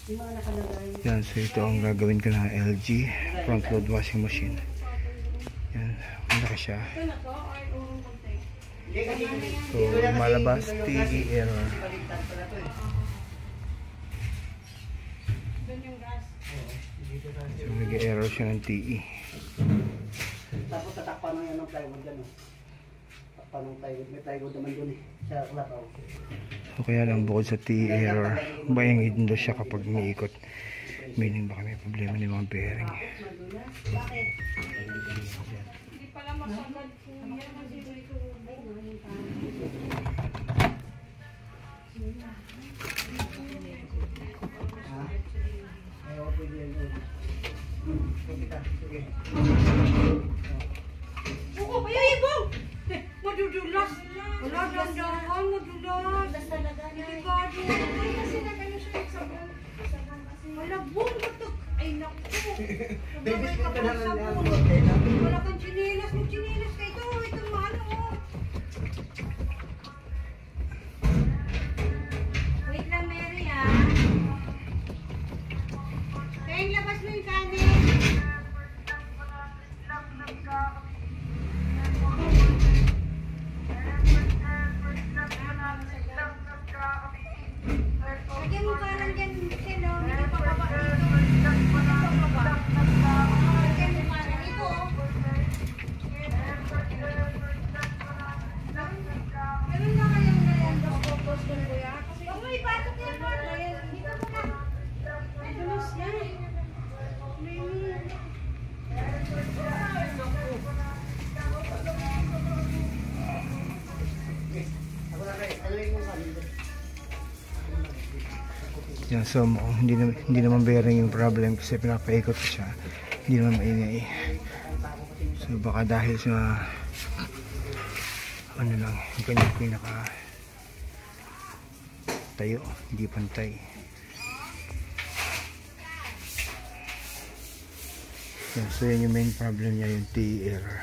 Yan, so ito ang gagawin ko na LG front load washing machine. Yan, malaki siya. So malabas TE error. So nag-error siya ng TE. Tapos tatakpan mo yan ng plywood dyan. Takpan ng plywood. May plywood naman dun eh. Sa klataw. So kaya lang bukod sa TE error, bayangin daw siya kapag umiikot. Meaning baka may problema ng mga bearing. Bakit? Hindi pala masagad kung yan kasi ito. Ayaw ko yun. Sige. Buko, ayibong! Madudulas! Wala dandahan, madulas! Delikado! Kasi nagano siya yung sabon. Wala, buong batok! Ay, naku! Bibis ka na lang yan. Wala kang chinilas, mag-chinilas ka ito! Itong ano, oh! Wait lang, Mary, ha? Kaya labas mo yung kanin! Lagyan mo parang dyan, Sino, hindi pa baba dito. Hindi pa baba. Lagyan mo parang ito, oh. Meron na kayong nalagos doon, kuya? Huwag mo ipatok yan, parang dito mo na. Ay, dulos yan. Yan, so hindi naman bearing yung problem kasi pinapaikot ko siya. Hindi naman maingay. So baka dahil sa ano lang, yung kanyang pinaka tayo, hindi pantay. Yan, so yan yung main problem niya, yung TE error.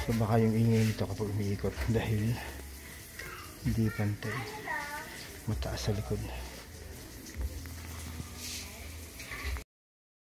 So baka yung ingay nito kapag umiikot dahil hindi pantay, mataas sa likod.